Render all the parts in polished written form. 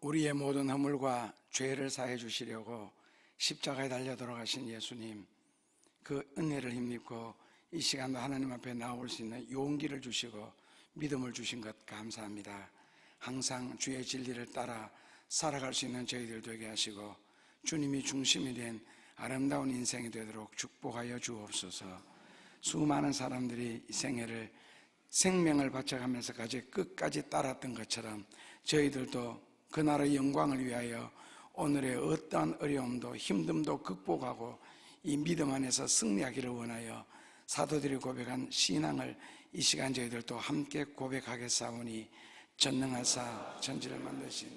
우리의 모든 허물과 죄를 사해 주시려고 십자가에 달려 돌아가신 예수님, 그 은혜를 힘입고 이 시간도 하나님 앞에 나올 수 있는 용기를 주시고 믿음을 주신 것 감사합니다. 항상 주의 진리를 따라 살아갈 수 있는 저희들 되게 하시고 주님이 중심이 된 아름다운 인생이 되도록 축복하여 주옵소서. 수많은 사람들이 이 생명을 바쳐가면서까지 끝까지 따랐던 것처럼 저희들도 그 나라의 영광을 위하여 오늘의 어떠한 어려움도 힘듦도 극복하고 이 믿음 안에서 승리하기를 원하여 사도들이 고백한 신앙을 이 시간 저희들도 함께 고백하겠사오니 전능하사 천지를 만드신,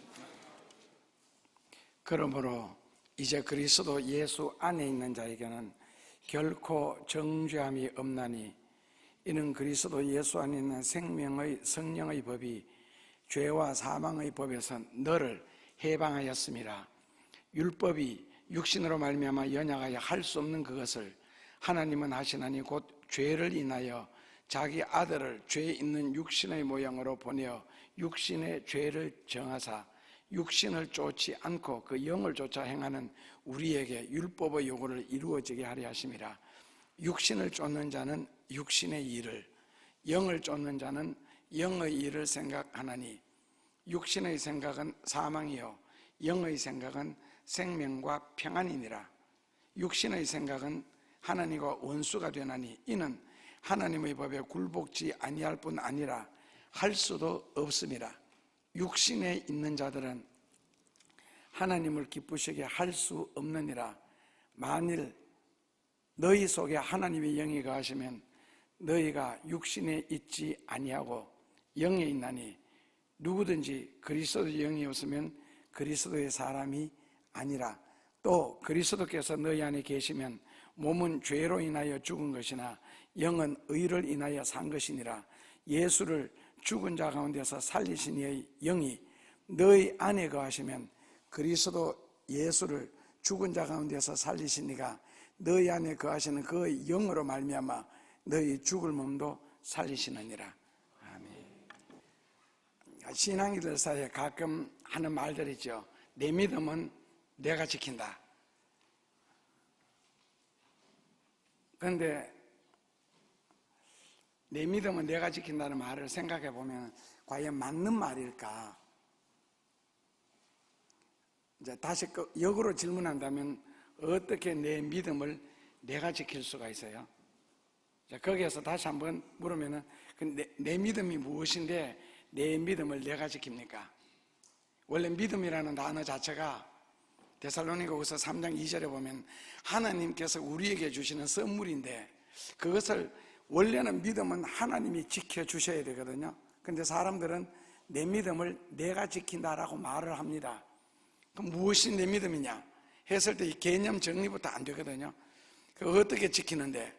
그러므로 이제 그리스도 예수 안에 있는 자에게는 결코 정죄함이 없나니 이는 그리스도 예수 안에 있는 생명의 성령의 법이 죄와 사망의 법에서 너를 해방하였음이라. 율법이 육신으로 말미암아 연약하여 할 수 없는 그것을 하나님은 하시나니 곧 죄를 인하여 자기 아들을 죄 있는 육신의 모양으로 보내어 육신의 죄를 정하사 육신을 쫓지 않고 그 영을 쫓아 행하는 우리에게 율법의 요구를 이루어지게 하려 하심이라. 육신을 쫓는 자는 육신의 일을, 영을 쫓는 자는 영의 일을 생각하나니 육신의 생각은 사망이요 영의 생각은 생명과 평안이니라. 육신의 생각은 하나님과 원수가 되나니 이는 하나님의 법에 굴복지 아니할 뿐 아니라 할 수도 없음이라. 육신에 있는 자들은 하나님을 기쁘시게 할 수 없느니라. 만일 너희 속에 하나님의 영이 거하시면 너희가 육신에 있지 아니하고 영에 있나니 누구든지 그리스도의 영이 없으면 그리스도의 사람이 아니라. 또 그리스도께서 너희 안에 계시면 몸은 죄로 인하여 죽은 것이나 영은 의를 인하여 산 것이니라. 예수를 죽은 자 가운데서 살리신 이의 영이 너희 안에 거하시면 그리스도 예수를 죽은 자 가운데서 살리신 이가 너희 안에 거하시는 그의 영으로 말미암아 너희 죽을 몸도 살리시느니라. 아멘. 신앙이들 사이에 가끔 하는 말들이죠. 내 믿음은 내가 지킨다. 그런데 내 믿음은 내가 지킨다는 말을 생각해 보면 과연 맞는 말일까? 이제 다시 역으로 질문한다면 어떻게 내 믿음을 내가 지킬 수가 있어요? 자, 거기에서 다시 한번 물으면은 내 믿음이 무엇인데 내 믿음을 내가 지킵니까? 원래 믿음이라는 단어 자체가 데살로니가후서 3장 2절에 보면 하나님께서 우리에게 주시는 선물인데 그것을 원래는 믿음은 하나님이 지켜주셔야 되거든요. 근데 사람들은 내 믿음을 내가 지킨다라고 말을 합니다. 그럼 무엇이 내 믿음이냐 했을 때 이 개념 정리부터 안 되거든요. 그 어떻게 지키는데?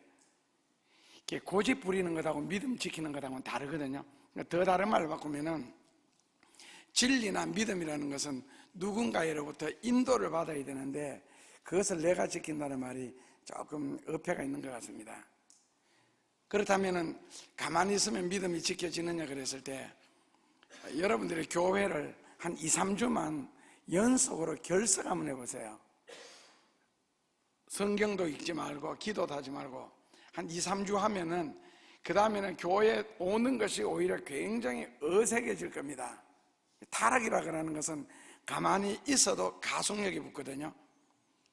고집 부리는 것하고 믿음 지키는 것하고는 다르거든요. 더 다른 말을 바꾸면은 진리나 믿음이라는 것은 누군가로부터 인도를 받아야 되는데 그것을 내가 지킨다는 말이 조금 어폐가 있는 것 같습니다. 그렇다면은 가만히 있으면 믿음이 지켜지느냐 그랬을 때 여러분들이 교회를 한 2, 3주만 연속으로 결석 한번 해보세요. 성경도 읽지 말고 기도도 하지 말고 한 2, 3주 하면은 그 다음에는 교회에 오는 것이 오히려 굉장히 어색해질 겁니다. 타락이라고 하는 것은 가만히 있어도 가속력이 붙거든요.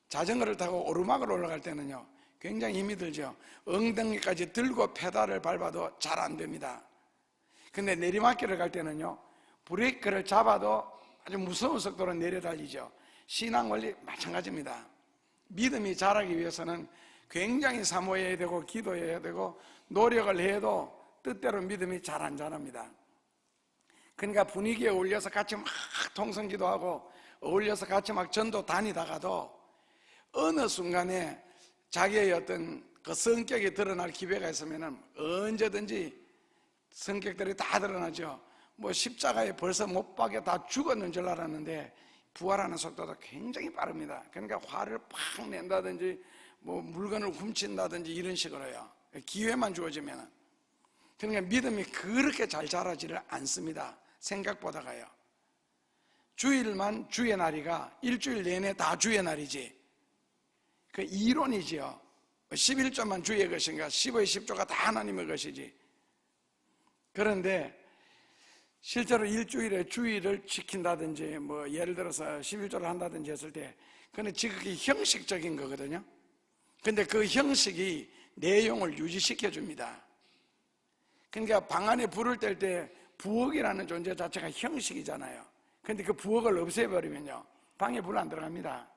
자전거를 타고 오르막을 올라갈 때는요 굉장히 힘이 들죠. 엉덩이까지 들고 페달을 밟아도 잘 안 됩니다. 근데 내리막길을 갈 때는요 브레이크를 잡아도 아주 무서운 속도로 내려달리죠. 신앙 원리 마찬가지입니다. 믿음이 자라기 위해서는 굉장히 사모해야 되고 기도해야 되고 노력을 해도 뜻대로 믿음이 잘 안 자랍니다. 그러니까 분위기에 어울려서 같이 막 통성기도하고 어울려서 같이 막 전도 다니다가도 어느 순간에 자기의 어떤 그 성격이 드러날 기회가 있으면 언제든지 성격들이 다 드러나죠. 뭐 십자가에 벌써 못 박여 다 죽었는 줄 알았는데 부활하는 속도도 굉장히 빠릅니다. 그러니까 화를 팍 낸다든지 뭐 물건을 훔친다든지 이런 식으로요. 기회만 주어지면. 그러니까 믿음이 그렇게 잘 자라지를 않습니다. 생각보다가요. 주일만 주의 날이가 일주일 내내 다 주의 날이지. 그 이론이지요. 11조만 주의 것인가, 10의 10조가 다 하나님의 것이지. 그런데 실제로 일주일에 주일을 지킨다든지 뭐 예를 들어서 11조를 한다든지 했을 때 그건 지극히 형식적인 거거든요. 근데 그 형식이 내용을 유지시켜 줍니다. 그러니까 방 안에 불을 뗄 때 부엌이라는 존재 자체가 형식이잖아요. 근데 그 부엌을 없애버리면요, 방에 불 안 들어갑니다.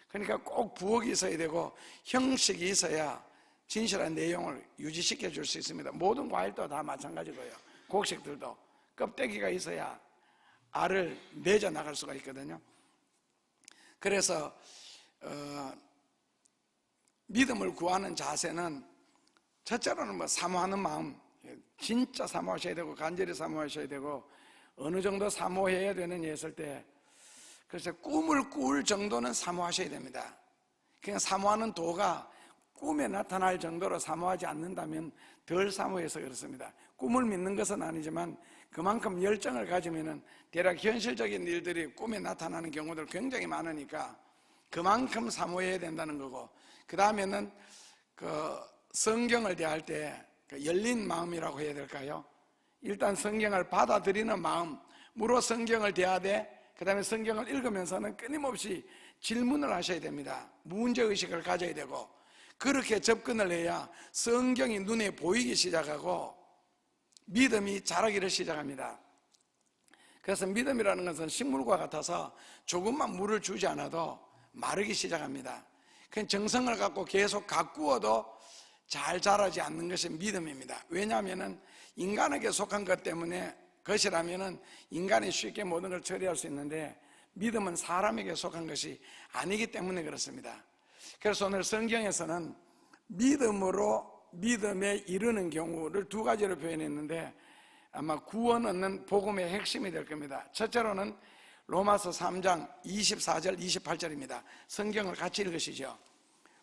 그러니까 꼭 부엌이 있어야 되고 형식이 있어야 진실한 내용을 유지시켜 줄 수 있습니다. 모든 과일도 다 마찬가지고요. 곡식들도 껍데기가 있어야 알을 맺어 나갈 수가 있거든요. 그래서 믿음을 구하는 자세는 첫째로는 뭐 사모하는 마음, 진짜 사모하셔야 되고 간절히 사모하셔야 되고 어느 정도 사모해야 되느냐 했을 때 그래서 꿈을 꿀 정도는 사모하셔야 됩니다. 그냥 사모하는 도가 꿈에 나타날 정도로 사모하지 않는다면 덜 사모해서 그렇습니다. 꿈을 믿는 것은 아니지만 그만큼 열정을 가지면은 대략 현실적인 일들이 꿈에 나타나는 경우들 굉장히 많으니까 그만큼 사모해야 된다는 거고, 그 다음에는 그 성경을 대할 때 그 열린 마음이라고 해야 될까요? 일단 성경을 받아들이는 마음으로 성경을 대하되, 그 다음에 성경을 읽으면서는 끊임없이 질문을 하셔야 됩니다. 문제의식을 가져야 되고, 그렇게 접근을 해야 성경이 눈에 보이기 시작하고 믿음이 자라기를 시작합니다. 그래서 믿음이라는 것은 식물과 같아서 조금만 물을 주지 않아도 마르기 시작합니다. 그냥 정성을 갖고 계속 가꾸어도 잘 자라지 않는 것이 믿음입니다. 왜냐하면 인간에게 속한 것 때문에 것이라면 인간이 쉽게 모든 걸 처리할 수 있는데 믿음은 사람에게 속한 것이 아니기 때문에 그렇습니다. 그래서 오늘 성경에서는 믿음으로 믿음에 이르는 경우를 두 가지로 표현했는데 아마 구원 얻는 복음의 핵심이 될 겁니다. 첫째로는 로마서 3장 24절 28절입니다. 성경을 같이 읽으시죠.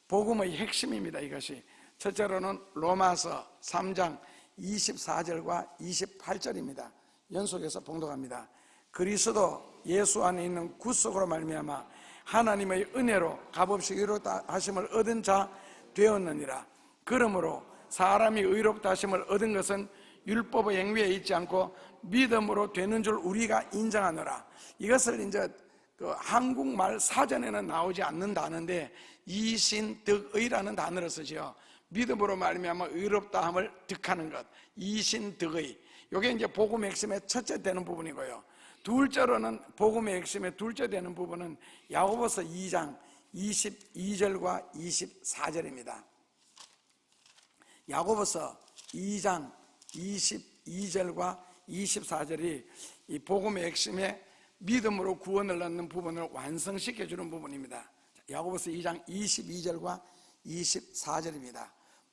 복음의 핵심입니다. 이것이 첫째로는 로마서 3장 24절과 28절입니다. 연속해서 봉독합니다. 그리스도 예수 안에 있는 구속으로 말미암아 하나님의 은혜로 값없이 의롭다 하심을 얻은 자 되었느니라. 그러므로 사람이 의롭다 하심을 얻은 것은 율법의 행위에 있지 않고 믿음으로 되는 줄 우리가 인정하노라. 이것을 이제 그 한국말 사전에는 나오지 않는 단어인데 이신득의라는 단어를 쓰죠. 믿음으로 말미암아 의롭다함을 득하는 것, 이신득의. 이게 이제 복음의 핵심의 첫째 되는 부분이고요. 둘째로는 복음의 핵심의 둘째 되는 부분은 야고보서 2장 22절과 24절입니다. 야고보서 2장 22절과 24절이 이 복음의 핵심의 믿음으로 구원을 얻는 부분을 완성시켜주는 부분입니다. 야고보서 2장 22절과 24절입니다.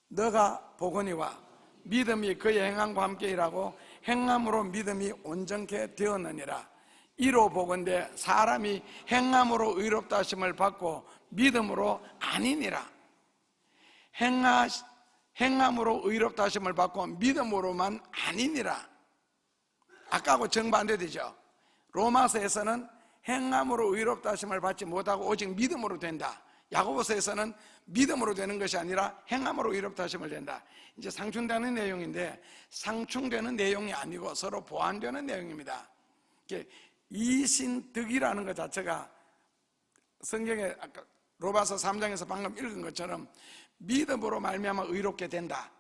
너가 보거니와 믿음이 그의 행함과 함께 일하고 행함으로 믿음이 온전케 되었느니라. 이로 보건대 사람이 행함으로 의롭다 하심을 받고 믿음으로 아니니라. 행함으로 의롭다 하심을 받고 믿음으로만 아니니라. 아까하고 정반대되죠. 로마서에서는 행함으로 의롭다 하심을 받지 못하고 오직 믿음으로 된다. 야고보서에서는 믿음으로 되는 것이 아니라 행함으로 의롭다 하심을 된다. 이제 상충되는 내용인데 상충되는 내용이 아니고 서로 보완되는 내용입니다. 이신득이라는 것 자체가 성경에 아까 로마서 3장에서 방금 읽은 것처럼 믿음으로 말미암아 의롭게 된다.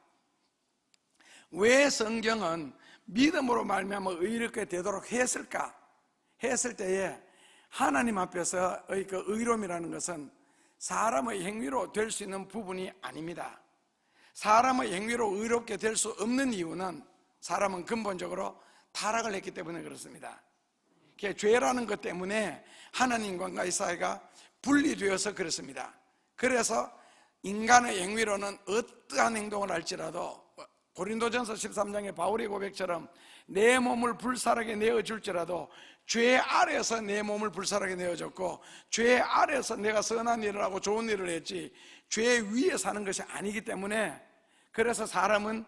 왜 성경은 믿음으로 말미암아 의롭게 되도록 했을까? 했을 때에 하나님 앞에서의 그 의로움이라는 것은 사람의 행위로 될 수 있는 부분이 아닙니다. 사람의 행위로 의롭게 될 수 없는 이유는 사람은 근본적으로 타락을 했기 때문에 그렇습니다. 죄라는 것 때문에 하나님과의 사이가 분리되어서 그렇습니다. 그래서 인간의 행위로는 어떠한 행동을 할지라도 고린도전서 13장의 바울의 고백처럼 내 몸을 불사르게 내어줄지라도 죄 아래에서 내 몸을 불사르게 내어줬고 죄 아래에서 내가 선한 일을 하고 좋은 일을 했지 죄 위에 사는 것이 아니기 때문에 그래서 사람은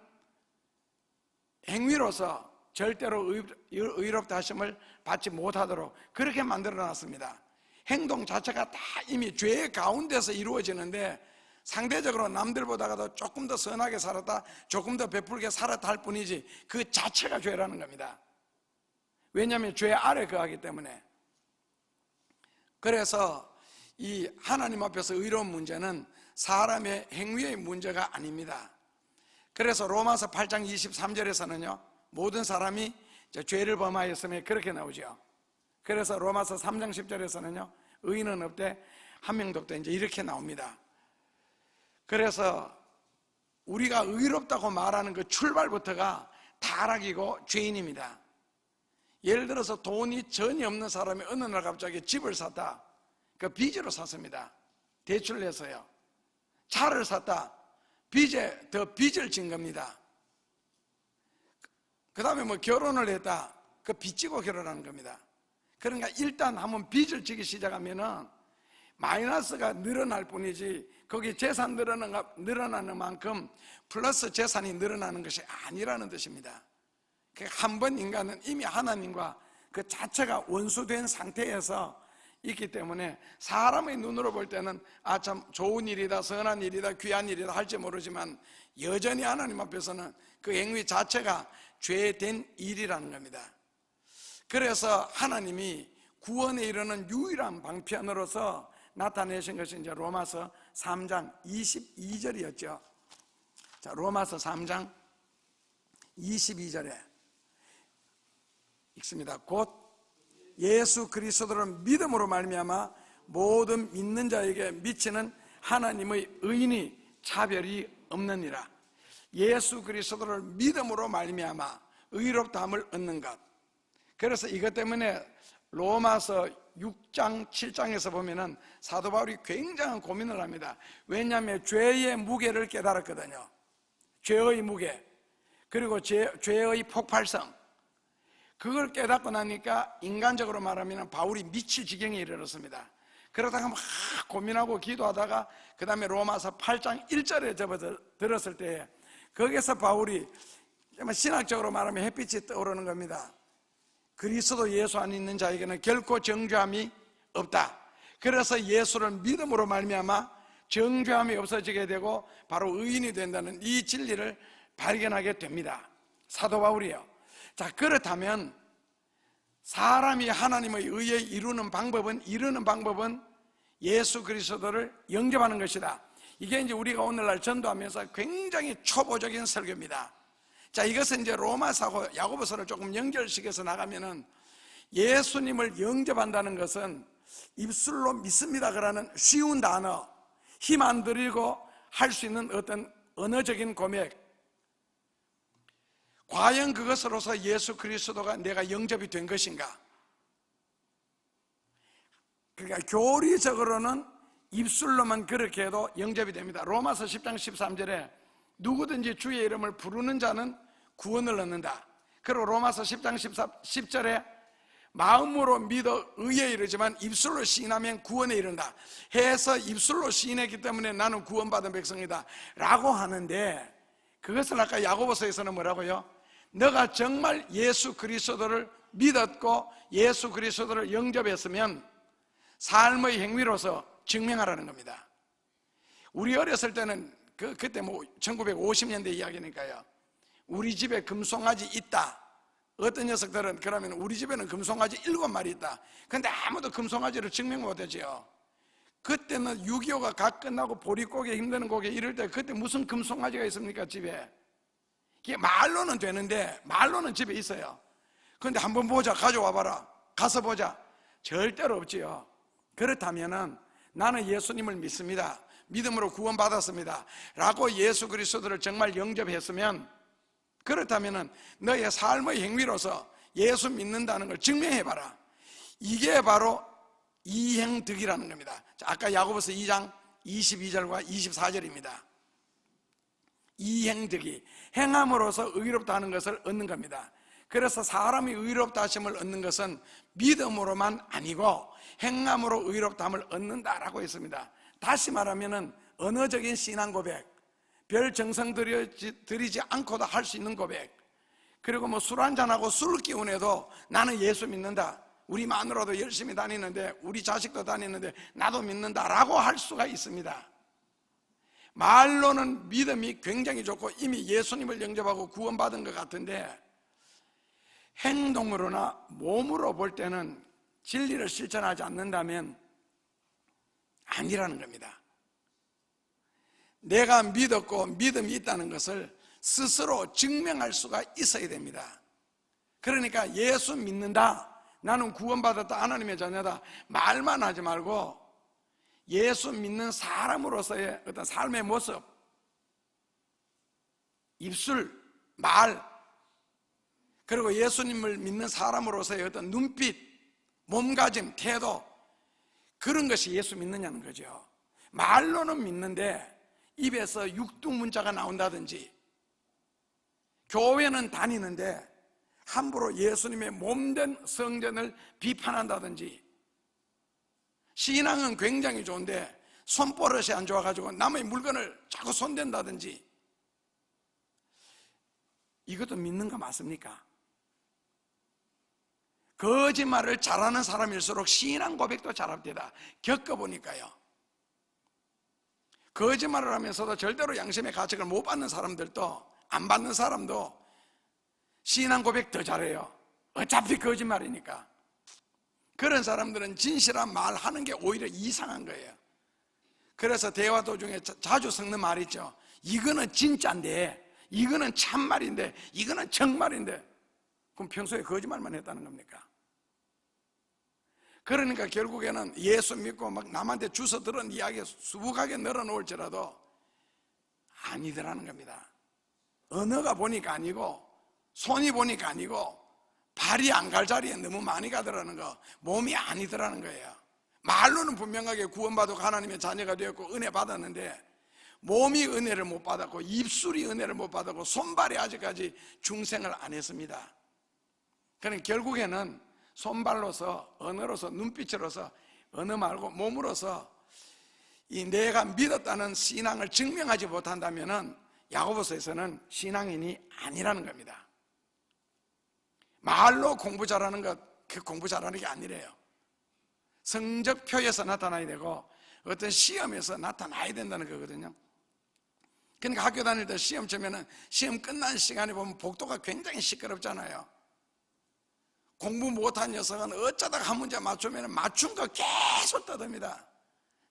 행위로서 절대로 의롭다 하심을 받지 못하도록 그렇게 만들어 놨습니다. 행동 자체가 다 이미 죄 가운데서 이루어지는데 상대적으로 남들보다도 조금 더 선하게 살았다, 조금 더 베풀게 살았다 할 뿐이지 그 자체가 죄라는 겁니다. 왜냐하면 죄 아래 거하기 때문에. 그래서 이 하나님 앞에서 의로운 문제는 사람의 행위의 문제가 아닙니다. 그래서 로마서 8장 23절에서는요 모든 사람이 죄를 범하였으며 그렇게 나오죠. 그래서 로마서 3장 10절에서는요 의인은 없되 한 명도 없다 이제 이렇게 나옵니다. 그래서 우리가 의롭다고 말하는 그 출발부터가 타락이고 죄인입니다. 예를 들어서 돈이 전혀 없는 사람이 어느 날 갑자기 집을 샀다. 그 빚으로 샀습니다. 대출 내서요. 차를 샀다. 빚에 더 빚을 진 겁니다. 그 다음에 뭐 결혼을 했다. 그 빚 지고 결혼하는 겁니다. 그러니까 일단 한번 빚을 지기 시작하면은 마이너스가 늘어날 뿐이지 거기 재산 늘어나는 만큼 플러스 재산이 늘어나는 것이 아니라는 뜻입니다. 한 번 인간은 이미 하나님과 그 자체가 원수된 상태에서 있기 때문에 사람의 눈으로 볼 때는 아 참 좋은 일이다, 선한 일이다, 귀한 일이다 할지 모르지만 여전히 하나님 앞에서는 그 행위 자체가 죄된 일이라는 겁니다. 그래서 하나님이 구원에 이르는 유일한 방편으로서 나타내신 것이 이제 로마서 3장 22절이었죠. 자, 로마서 3장 22절에 읽습니다. 곧 예수 그리스도를 믿음으로 말미암아 모든 믿는 자에게 미치는 하나님의 의인이 차별이 없느니라. 예수 그리스도를 믿음으로 말미암아 의롭다함을 얻는 것. 그래서 이것 때문에 로마서 6장 7장에서 보면은 사도 바울이 굉장한 고민을 합니다. 왜냐하면 죄의 무게를 깨달았거든요. 죄의 무게, 그리고 죄의 폭발성, 그걸 깨닫고 나니까 인간적으로 말하면 바울이 미칠 지경에 이르렀습니다. 그러다가 막 고민하고 기도하다가 그 다음에 로마서 8장 1절에 접어들었을 때 거기서 바울이 신학적으로 말하면 햇빛이 떠오르는 겁니다. 그리스도 예수 안에 있는 자에게는 결코 정죄함이 없다. 그래서 예수를 믿음으로 말미암아 정죄함이 없어지게 되고 바로 의인이 된다는 이 진리를 발견하게 됩니다. 사도 바울이요. 자, 그렇다면 사람이 하나님의 의에 이르는 방법은 예수 그리스도를 영접하는 것이다. 이게 이제 우리가 오늘날 전도하면서 굉장히 초보적인 설교입니다. 자, 이것은 이제 로마서하고 야고보서를 조금 연결시켜서 나가면은 예수님을 영접한다는 것은 입술로 믿습니다 그러는 쉬운 단어, 힘 안 들이고 할 수 있는 어떤 언어적인 고백, 과연 그것으로서 예수 그리스도가 내가 영접이 된 것인가? 그러니까 교리적으로는 입술로만 그렇게 해도 영접이 됩니다. 로마서 10장 13절에 누구든지 주의 이름을 부르는 자는 구원을 얻는다. 그리고 로마서 10장 10절에 마음으로 믿어 의에 이르지만 입술로 시인하면 구원에 이른다 해서 입술로 시인했기 때문에 나는 구원받은 백성이다 라고 하는데, 그것을 아까 야고보서에서는 뭐라고요? 너가 정말 예수 그리스도를 믿었고 예수 그리스도를 영접했으면 삶의 행위로서 증명하라는 겁니다. 우리 어렸을 때는 그때 뭐 1950년대 이야기니까요. 우리 집에 금송아지 있다. 어떤 녀석들은 그러면 우리 집에는 금송아지 7마리 있다. 근데 아무도 금송아지를 증명 못하죠. 그때는 6.25가 각 끝나고 보릿고개 힘드는 고개 이럴 때 그때 무슨 금송아지가 있습니까 집에? 이게 말로는 되는데 말로는 집에 있어요. 그런데 한번 보자, 가져와 봐라, 가서 보자, 절대로 없지요. 그렇다면은 나는 예수님을 믿습니다, 믿음으로 구원받았습니다 라고 예수 그리스도를 정말 영접했으면, 그렇다면은 너의 삶의 행위로서 예수 믿는다는 걸 증명해봐라. 이게 바로 이행득이라는 겁니다. 아까 야고보서 2장 22절과 24절입니다. 이행득이 행함으로써 의롭다 하는 것을 얻는 겁니다. 그래서 사람이 의롭다 하심을 얻는 것은 믿음으로만 아니고 행함으로 의롭다 함을 얻는다라고 했습니다. 다시 말하면은 언어적인 신앙 고백, 별 정성 들이지 않고도 할 수 있는 고백, 그리고 뭐 술 한잔하고 술 기운에도 나는 예수 믿는다, 우리 마누라도 열심히 다니는데, 우리 자식도 다니는데 나도 믿는다라고 할 수가 있습니다. 말로는 믿음이 굉장히 좋고 이미 예수님을 영접하고 구원받은 것 같은데, 행동으로나 몸으로 볼 때는 진리를 실천하지 않는다면 아니라는 겁니다. 내가 믿었고 믿음이 있다는 것을 스스로 증명할 수가 있어야 됩니다. 그러니까 예수 믿는다, 나는 구원받았다, 하나님의 자녀다 말만 하지 말고 예수 믿는 사람으로서의 어떤 삶의 모습, 입술, 말, 그리고 예수님을 믿는 사람으로서의 어떤 눈빛, 몸가짐, 태도, 그런 것이 예수 믿느냐는 거죠. 말로는 믿는데 입에서 육두문자가 나온다든지, 교회는 다니는데 함부로 예수님의 몸된 성전을 비판한다든지, 신앙은 굉장히 좋은데 손버릇이 안 좋아가지고 남의 물건을 자꾸 손댄다든지, 이것도 믿는 거 맞습니까? 거짓말을 잘하는 사람일수록 신앙 고백도 잘합니다. 겪어보니까요. 거짓말을 하면서도 절대로 양심의 가책을 못 받는 사람들도, 안 받는 사람도 신앙 고백 더 잘해요. 어차피 거짓말이니까. 그런 사람들은 진실한 말 하는 게 오히려 이상한 거예요. 그래서 대화 도중에 자주 섞는 말이 있죠. 이거는 진짜인데, 이거는 참말인데, 이거는 정말인데, 그럼 평소에 거짓말만 했다는 겁니까? 그러니까 결국에는 예수 믿고 막 남한테 주워 들은 이야기 수북하게 늘어놓을지라도 아니더라는 겁니다. 언어가 보니까 아니고, 손이 보니까 아니고, 발이 안 갈 자리에 너무 많이 가더라는 거, 몸이 아니더라는 거예요. 말로는 분명하게 구원받고 하나님의 자녀가 되었고 은혜 받았는데 몸이 은혜를 못 받았고 입술이 은혜를 못 받았고 손발이 아직까지 중생을 안 했습니다. 그러니까 결국에는 손발로서, 언어로서, 눈빛으로서, 언어 말고 몸으로서 이 내가 믿었다는 신앙을 증명하지 못한다면 야고보서에서는 신앙인이 아니라는 겁니다. 말로 공부 잘하는 것, 그 공부 잘하는 게 아니래요. 성적표에서 나타나야 되고 어떤 시험에서 나타나야 된다는 거거든요. 그러니까 학교 다닐 때 시험 치면은 시험 끝난 시간에 보면 복도가 굉장히 시끄럽잖아요. 공부 못한 녀석은 어쩌다가 한 문제 맞추면 맞춘 거 계속 떠듭니다.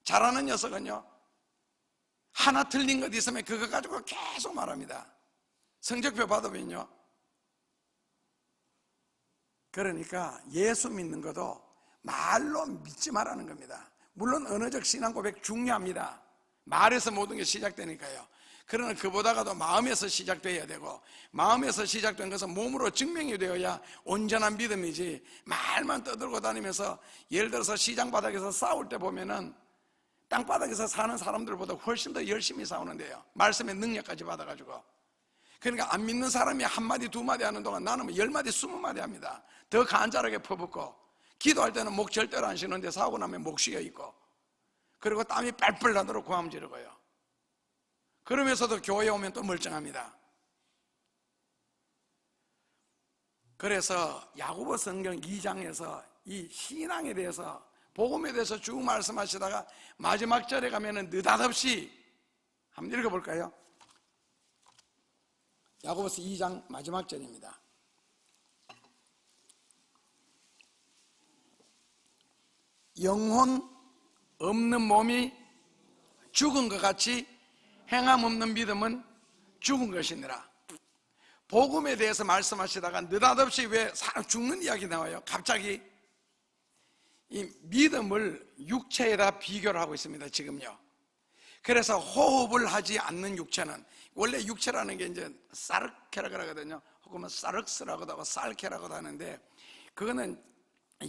잘하는 녀석은요, 하나 틀린 것 있으면 그거 가지고 계속 말합니다. 성적표 받으면요. 그러니까 예수 믿는 것도 말로 믿지 말라는 겁니다. 물론 언어적 신앙 고백 중요합니다. 말에서 모든 게 시작되니까요. 그러나 그보다가도 마음에서 시작되어야 되고, 마음에서 시작된 것은 몸으로 증명이 되어야 온전한 믿음이지, 말만 떠들고 다니면서, 예를 들어서 시장 바닥에서 싸울 때 보면은 땅바닥에서 사는 사람들보다 훨씬 더 열심히 싸우는데요. 말씀의 능력까지 받아가지고. 그러니까 안 믿는 사람이 한마디 두마디 하는 동안 나는 뭐 10마디 20마디 합니다. 더 간절하게 퍼붓고, 기도할 때는 목 절대로 안 쉬는데 사고 나면 목 쉬어 있고, 그리고 땀이 빨빨 나도록 고함 지르고요. 그러면서도 교회에 오면 또 멀쩡합니다. 그래서 야고보 성경 2장에서 이 신앙에 대해서, 복음에 대해서 쭉 말씀하시다가 마지막 절에 가면은 느닷없이 한번 읽어볼까요? 야고보서 2장 마지막 절입니다. 영혼 없는 몸이 죽은 것 같이 행함 없는 믿음은 죽은 것이니라. 복음에 대해서 말씀하시다가 느닷없이 왜 사람 죽는 이야기 나와요? 갑자기 이 믿음을 육체에다 비교를 하고 있습니다, 지금요. 그래서 호흡을 하지 않는 육체는, 원래 육체라는 게 이제 사르케라고 하거든요. 혹은 사륵스라고도 하고 살케라고도 하는데, 그거는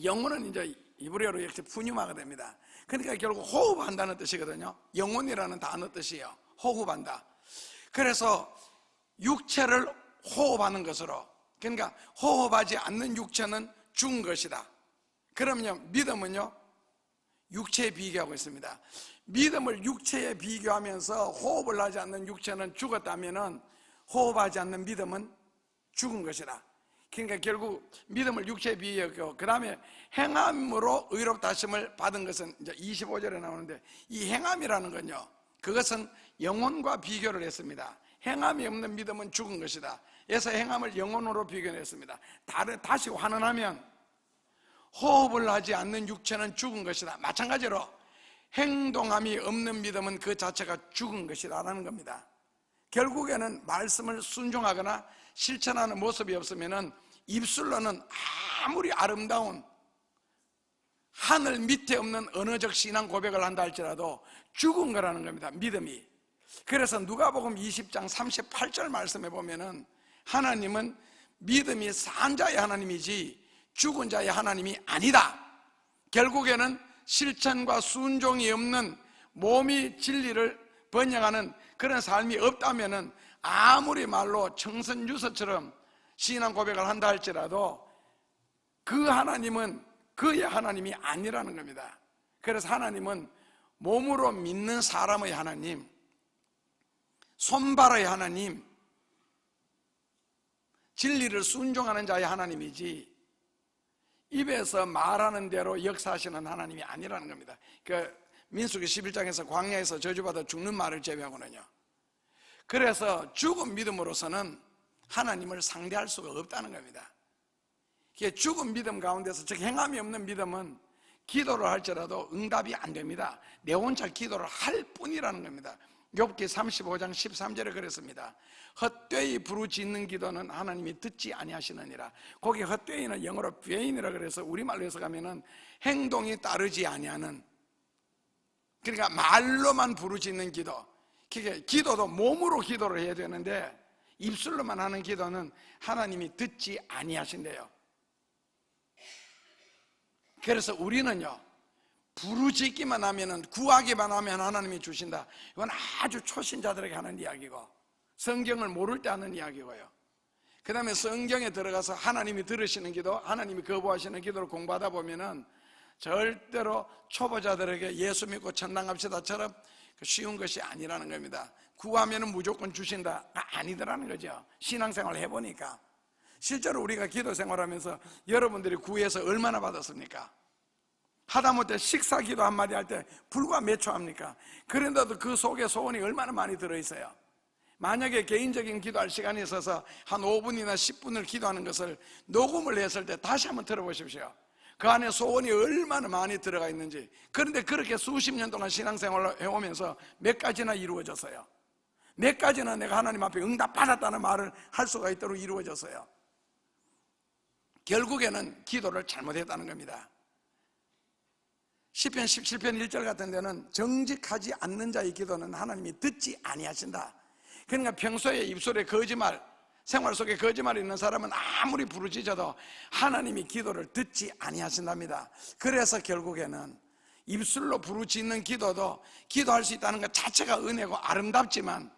영혼은 이제 이브리어로 이렇게 푸뉴마가 됩니다. 그러니까 결국 호흡한다는 뜻이거든요. 영혼이라는 단어 뜻이에요. 호흡한다. 그래서 육체를 호흡하는 것으로, 그러니까 호흡하지 않는 육체는 죽은 것이다. 그럼요, 믿음은요 육체에 비교하고 있습니다. 믿음을 육체에 비교하면서 호흡을 하지 않는 육체는 죽었다면은 호흡하지 않는 믿음은 죽은 것이다. 그러니까 결국 믿음을 육체에 비유했고, 그 다음에 행함으로 의롭다 하심을 받은 것은 이제 25절에 나오는데, 이 행함이라는 건요, 그것은 영혼과 비교를 했습니다. 행함이 없는 믿음은 죽은 것이다. 그래서 행함을 영혼으로 비교했습니다. 다시 환원하면 호흡을 하지 않는 육체는 죽은 것이다. 마찬가지로 행동함이 없는 믿음은 그 자체가 죽은 것이다라는 겁니다. 결국에는 말씀을 순종하거나 실천하는 모습이 없으면 입술로는 아무리 아름다운 하늘 밑에 없는 언어적 신앙 고백을 한다 할지라도 죽은 거라는 겁니다. 믿음이. 그래서 누가복음 20장 38절 말씀에 보면은 하나님은 믿음이 산 자의 하나님이지 죽은 자의 하나님이 아니다. 결국에는 실천과 순종이 없는 몸이 진리를 번영하는 그런 삶이 없다면은 아무리 말로 청선유서처럼 신앙 고백을 한다 할지라도 그 하나님은 그의 하나님이 아니라는 겁니다. 그래서 하나님은 몸으로 믿는 사람의 하나님, 손발의 하나님, 진리를 순종하는 자의 하나님이지 입에서 말하는 대로 역사하시는 하나님이 아니라는 겁니다. 그 민수기 11장에서 광야에서 저주받아 죽는 말을 제외하고는요. 그래서 죽은 믿음으로서는 하나님을 상대할 수가 없다는 겁니다. 죽은 믿음 가운데서, 즉 행함이 없는 믿음은 기도를 할지라도 응답이 안 됩니다. 내 혼자 기도를 할 뿐이라는 겁니다. 욥기 35장 13절에 그랬습니다. 헛되이 부르짖는 기도는 하나님이 듣지 아니하시느니라. 거기 헛되이는 영어로 vain이라 그래서 우리말로 해석하면은 행동이 따르지 아니하는, 그러니까 말로만 부르짖는 기도. 기도도 몸으로 기도를 해야 되는데 입술로만 하는 기도는 하나님이 듣지 아니하신대요. 그래서 우리는요, 부르짖기만 하면은, 구하기만 하면 하나님이 주신다. 이건 아주 초신자들에게 하는 이야기고, 성경을 모를 때 하는 이야기고요. 그 다음에 성경에 들어가서 하나님이 들으시는 기도, 하나님이 거부하시는 기도를 공부하다 보면은 절대로 초보자들에게 예수 믿고 천당 갑시다처럼 쉬운 것이 아니라는 겁니다. 구하면은 무조건 주신다가 아니더라는 거죠. 신앙생활을 해보니까. 실제로 우리가 기도 생활하면서 여러분들이 구해서 얼마나 받았습니까? 하다못해 식사 기도 한마디 할 때 불과 몇 초 합니까? 그런데도 그 속에 소원이 얼마나 많이 들어있어요. 만약에 개인적인 기도할 시간이 있어서 한 5분이나 10분을 기도하는 것을 녹음을 했을 때 다시 한번 들어보십시오. 그 안에 소원이 얼마나 많이 들어가 있는지. 그런데 그렇게 수십 년 동안 신앙생활을 해오면서 몇 가지나 이루어졌어요. 몇 가지나 내가 하나님 앞에 응답받았다는 말을 할 수가 있도록 이루어졌어요. 결국에는 기도를 잘못했다는 겁니다. 시편 17편 1절 같은 데는 정직하지 않는 자의 기도는 하나님이 듣지 아니하신다. 그러니까 평소에 입술에 거짓말, 생활 속에 거짓말이 있는 사람은 아무리 부르짖어도 하나님이 기도를 듣지 아니하신답니다. 그래서 결국에는 입술로 부르짖는 기도도 기도할 수 있다는 것 자체가 은혜고 아름답지만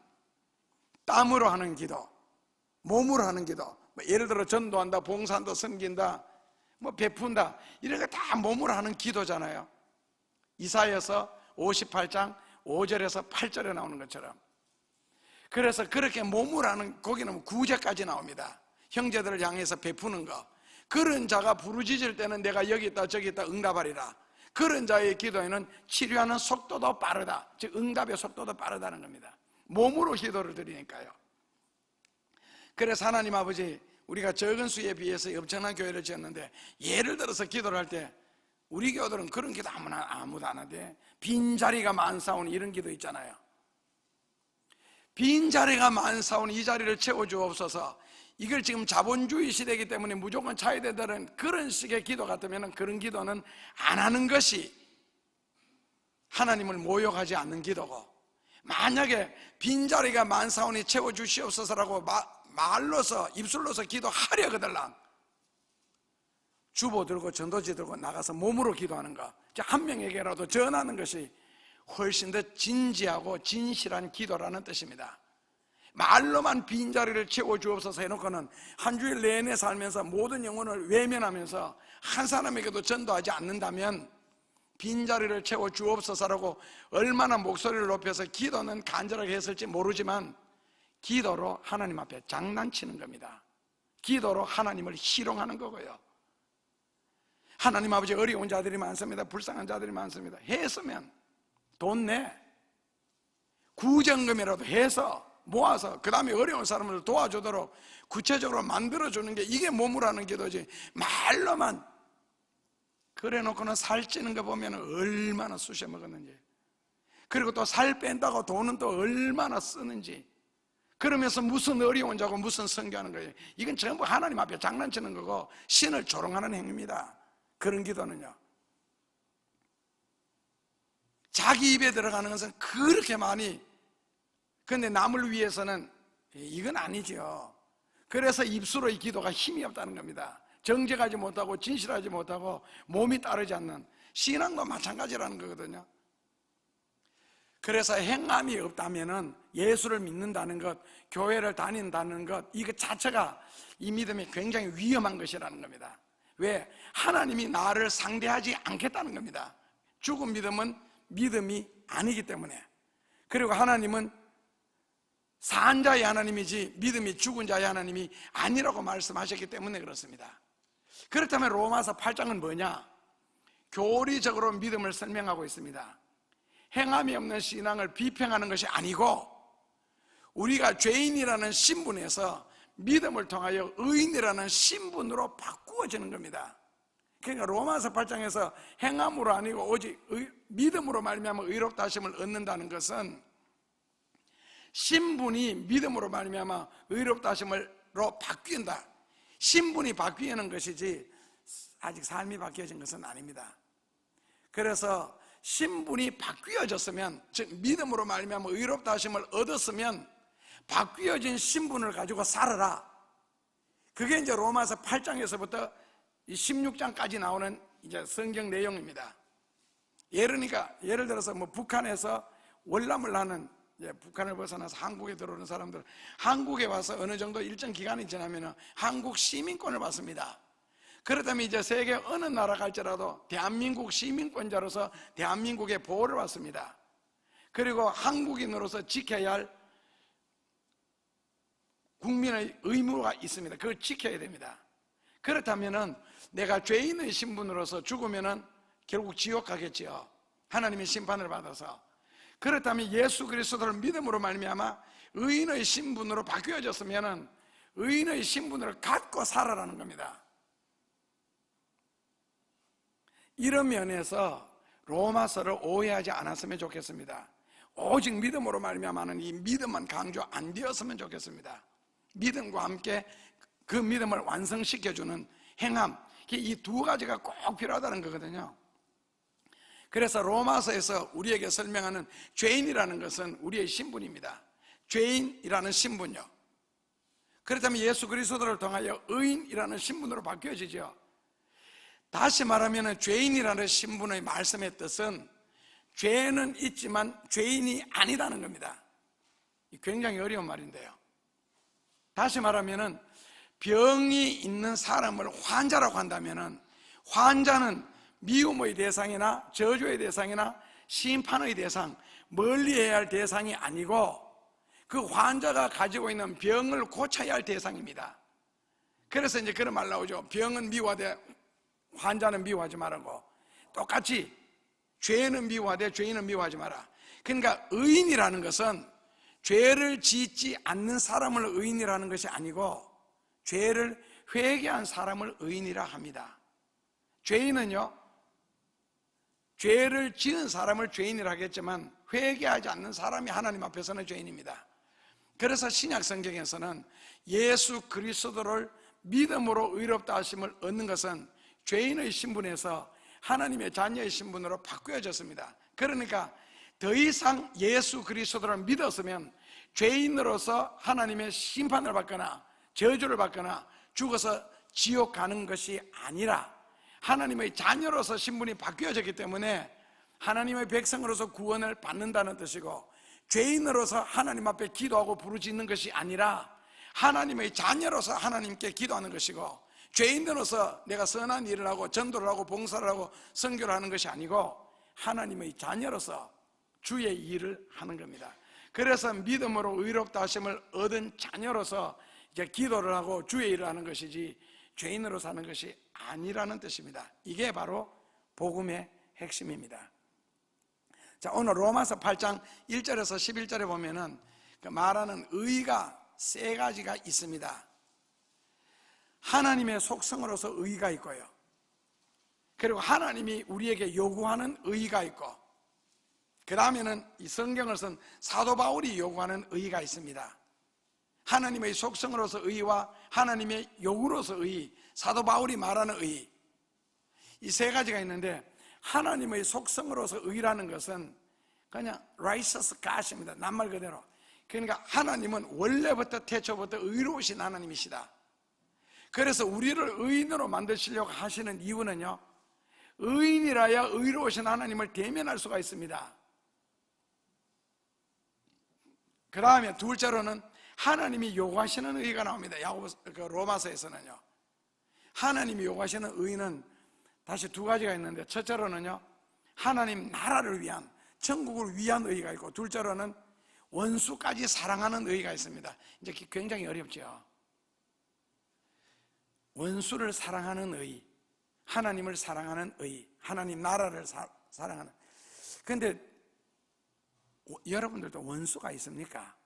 땀으로 하는 기도, 몸으로 하는 기도, 예를 들어 전도한다, 봉사한다, 섬긴다, 베푼다, 이런 거 다 몸으로 하는 기도잖아요. 이사야서 58장 5절에서 8절에 나오는 것처럼. 그래서 그렇게 몸으로 하는, 거기는 구제까지 나옵니다. 형제들을 향해서 베푸는 거. 그런 자가 부르짖을 때는 내가 여기 있다 저기 있다 응답하리라. 그런 자의 기도에는 치료하는 속도도 빠르다. 즉 응답의 속도도 빠르다는 겁니다. 몸으로 기도를 드리니까요. 그래서 하나님 아버지, 우리가 적은 수에 비해서 엄청난 교회를 지었는데, 예를 들어서 기도를 할 때 우리 교들은 그런 기도 아무도 안 하는데, 빈자리가 많사오니 이런 기도 있잖아요. 빈자리가 많사오니 이 자리를 채워주옵소서. 이걸 지금 자본주의 시대이기 때문에 무조건 차야 된다는 그런 식의 기도 같으면 그런 기도는 안 하는 것이 하나님을 모욕하지 않는 기도고, 만약에 빈자리가 많사오니 채워주시옵소서라고 말로서 입술로서 기도하려거들랑 주보 들고 전도지 들고 나가서 몸으로 기도하는 거, 한 명에게라도 전하는 것이 훨씬 더 진지하고 진실한 기도라는 뜻입니다. 말로만 빈자리를 채워주옵소서 해놓고는 한 주일 내내 살면서 모든 영혼을 외면하면서 한 사람에게도 전도하지 않는다면 빈자리를 채워주옵소서라고 얼마나 목소리를 높여서 기도는 간절하게 했을지 모르지만 기도로 하나님 앞에 장난치는 겁니다. 기도로 하나님을 희롱하는 거고요. 하나님 아버지, 어려운 자들이 많습니다. 불쌍한 자들이 많습니다. 했으면 돈 내, 구정금이라도 해서 모아서 그 다음에 어려운 사람을 도와주도록 구체적으로 만들어주는 게 이게 몸으로하는 기도지, 말로만 그래놓고는 살찌는 거 보면 얼마나 쑤셔 먹었는지, 그리고 또 살 뺀다고 돈은 또 얼마나 쓰는지, 그러면서 무슨 어려운 자고 무슨 선교하는 거예요. 이건 전부 하나님 앞에 장난치는 거고 신을 조롱하는 행위입니다. 그런 기도는요, 자기 입에 들어가는 것은 그렇게 많이, 근데 남을 위해서는 이건 아니지요. 그래서 입술의 기도가 힘이 없다는 겁니다. 정직하지 못하고 진실하지 못하고 몸이 따르지 않는, 신앙도 마찬가지라는 거거든요. 그래서 행함이 없다면은 예수를 믿는다는 것, 교회를 다닌다는 것, 이거 자체가 이 믿음이 굉장히 위험한 것이라는 겁니다. 왜? 하나님이 나를 상대하지 않겠다는 겁니다. 죽은 믿음은 믿음이 아니기 때문에. 그리고 하나님은 산 자의 하나님이지 믿음이 죽은 자의 하나님이 아니라고 말씀하셨기 때문에 그렇습니다. 그렇다면 로마서 8장은 뭐냐? 교리적으로 믿음을 설명하고 있습니다. 행함이 없는 신앙을 비평하는 것이 아니고, 우리가 죄인이라는 신분에서 믿음을 통하여 의인이라는 신분으로 바꾸어지는 겁니다. 그러니까 로마서 8장에서 행함으로 아니고 오직 믿음으로 말미암아 의롭다 하심을 얻는다는 것은, 신분이 믿음으로 말미암아 의롭다 하심으로 바뀐다, 신분이 바뀌는 것이지 아직 삶이 바뀌어진 것은 아닙니다. 그래서 신분이 바뀌어졌으면, 즉 믿음으로 말미암아 의롭다 하심을 얻었으면 바뀌어진 신분을 가지고 살아라. 그게 이제 로마서 8장에서부터 16장까지 나오는 이제 성경 내용입니다. 예를 들어서 뭐 북한에서 월남을 하는, 북한을 벗어나서 한국에 들어오는 사람들, 한국에 와서 어느 정도 일정 기간이 지나면 한국 시민권을 받습니다. 그렇다면 이제 세계 어느 나라 갈지라도 대한민국 시민권자로서 대한민국의 보호를 받습니다. 그리고 한국인으로서 지켜야 할 국민의 의무가 있습니다. 그걸 지켜야 됩니다. 그렇다면은 내가 죄인의 신분으로서 죽으면은 결국 지옥 가겠지요. 하나님의 심판을 받아서. 그렇다면 예수 그리스도를 믿음으로 말미암아 의인의 신분으로 바뀌어졌으면은 의인의 신분을 갖고 살아라는 겁니다. 이런 면에서 로마서를 오해하지 않았으면 좋겠습니다. 오직 믿음으로 말미암아는 이 믿음만 강조 안 되었으면 좋겠습니다. 믿음과 함께 그 믿음을 완성시켜주는 행함, 이 두 가지가 꼭 필요하다는 거거든요. 그래서 로마서에서 우리에게 설명하는 죄인이라는 것은 우리의 신분입니다. 죄인이라는 신분요. 그렇다면 예수 그리스도를 통하여 의인이라는 신분으로 바뀌어지죠. 다시 말하면 죄인이라는 신분의 말씀의 뜻은 죄는 있지만 죄인이 아니다는 겁니다. 굉장히 어려운 말인데요. 다시 말하면 병이 있는 사람을 환자라고 한다면 환자는 미움의 대상이나 저주의 대상이나 심판의 대상, 멀리해야 할 대상이 아니고 그 환자가 가지고 있는 병을 고쳐야 할 대상입니다. 그래서 이제 그런 말 나오죠. 병은 미워하되 환자는 미워하지 말라고. 똑같이 죄는 미워하되 죄인은 미워하지 마라. 그러니까 의인이라는 것은 죄를 짓지 않는 사람을 의인이라는 것이 아니고 죄를 회개한 사람을 의인이라 합니다. 죄인은요, 죄를 지은 사람을 죄인이라 하겠지만 회개하지 않는 사람이 하나님 앞에서는 죄인입니다. 그래서 신약 성경에서는 예수 그리스도를 믿음으로 의롭다 하심을 얻는 것은 죄인의 신분에서 하나님의 자녀의 신분으로 바뀌어졌습니다. 그러니까 더 이상 예수 그리스도를 믿었으면 죄인으로서 하나님의 심판을 받거나 저주를 받거나 죽어서 지옥 가는 것이 아니라 하나님의 자녀로서 신분이 바뀌어졌기 때문에 하나님의 백성으로서 구원을 받는다는 뜻이고, 죄인으로서 하나님 앞에 기도하고 부르짖는 것이 아니라 하나님의 자녀로서 하나님께 기도하는 것이고, 죄인으로서 내가 선한 일을 하고 전도를 하고 봉사를 하고 선교를 하는 것이 아니고 하나님의 자녀로서 주의 일을 하는 겁니다. 그래서 믿음으로 의롭다 하심을 얻은 자녀로서 이제 기도를 하고 주의 일을 하는 것이지 죄인으로 사는 것이 아니라는 뜻입니다. 이게 바로 복음의 핵심입니다. 자, 오늘 로마서 8장 1절에서 11절에 보면은 그 말하는 의가 세 가지가 있습니다. 하나님의 속성으로서 의가 있고요, 그리고 하나님이 우리에게 요구하는 의가 있고, 그 다음에는 이 성경을 쓴 사도 바울이 요구하는 의가 있습니다. 하나님의 속성으로서 의와 하나님의 요구로서 의, 사도 바울이 말하는 의, 이 세 가지가 있는데, 하나님의 속성으로서 의라는 것은 그냥 righteous God입니다. 낱말 그대로. 그러니까 하나님은 원래부터 태초부터 의로우신 하나님이시다. 그래서 우리를 의인으로 만드시려고 하시는 이유는요, 의인이라야 의로우신 하나님을 대면할 수가 있습니다. 그 다음에 둘째로는 하나님이 요구하시는 의가 나옵니다. 로마서에서는요, 하나님이 요구하시는 의는 다시 두 가지가 있는데, 첫째로는요, 하나님 나라를 위한, 천국을 위한 의가 있고, 둘째로는 원수까지 사랑하는 의가 있습니다. 이제 굉장히 어렵죠. 원수를 사랑하는 의, 하나님을 사랑하는 의, 하나님 나라를 사랑하는. 그런데 여러분들도 원수가 있습니까?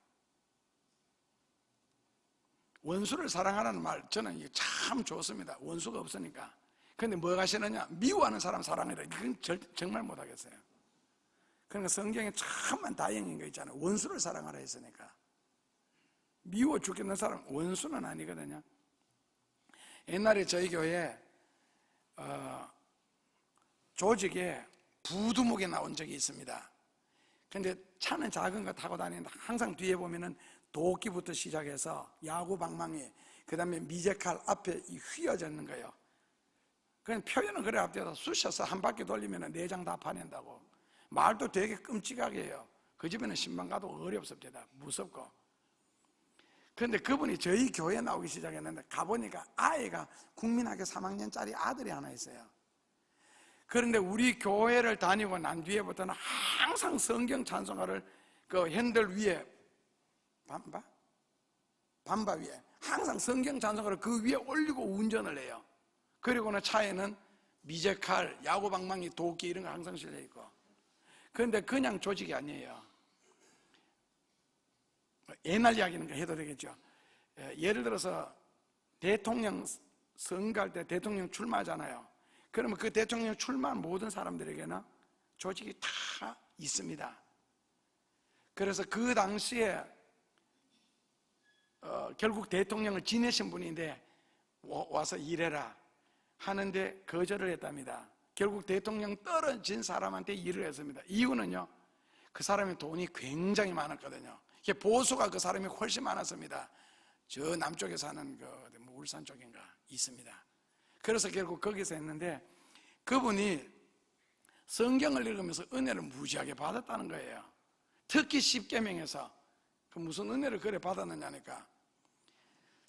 원수를 사랑하라는 말, 저는 이게 참 좋습니다. 원수가 없으니까. 그런데 뭐가 하시느냐? 미워하는 사람 사랑해라. 이건 정말 못하겠어요. 그러니까 성경에 참만 다행인 거 있잖아요. 원수를 사랑하라 했으니까. 미워 죽겠는 사람 원수는 아니거든요. 옛날에 저희 교회 조직에 부두목에 나온 적이 있습니다. 근데 차는 작은 거 타고 다니는데 항상 뒤에 보면은 도끼부터 시작해서 야구 방망이, 그 다음에 미제칼 앞에 휘어져 있는 거예요. 그냥 표현은 그래, 앞에다 쑤셔서 한 바퀴 돌리면 내장 다 파낸다고. 말도 되게 끔찍하게 해요. 그 집에는 신방 가도 어렵습니다. 무섭고. 그런데 그분이 저희 교회에 나오기 시작했는데, 가보니까 아이가 국민학교 3학년짜리 아들이 하나 있어요. 그런데 우리 교회를 다니고 난 뒤에부터는 항상 성경 찬송가를 그 핸들 위에, 반바 위에 항상 성경 찬송가를 그 위에 올리고 운전을 해요. 그리고는 차에는 미제칼, 야구방망이, 도끼 이런 거 항상 실려 있고. 그런데 그냥 조직이 아니에요. 옛날 이야기는 해도 되겠죠. 예를 들어서 대통령 선거할 때 대통령 출마하잖아요. 그러면 그 대통령 출마한 모든 사람들에게는 조직이 다 있습니다. 그래서 그 당시에 결국 대통령을 지내신 분인데 와서 일해라 하는데 거절을 했답니다. 결국 대통령 떨어진 사람한테 일을 했습니다. 이유는요, 그 사람의 돈이 굉장히 많았거든요. 보수가 그 사람이 훨씬 많았습니다. 저 남쪽에 사는 울산 쪽인가 있습니다. 그래서 결국 거기서 했는데, 그분이 성경을 읽으면서 은혜를 무지하게 받았다는 거예요. 특히 십계명에서 그 무슨 은혜를 그래 받았느냐니까,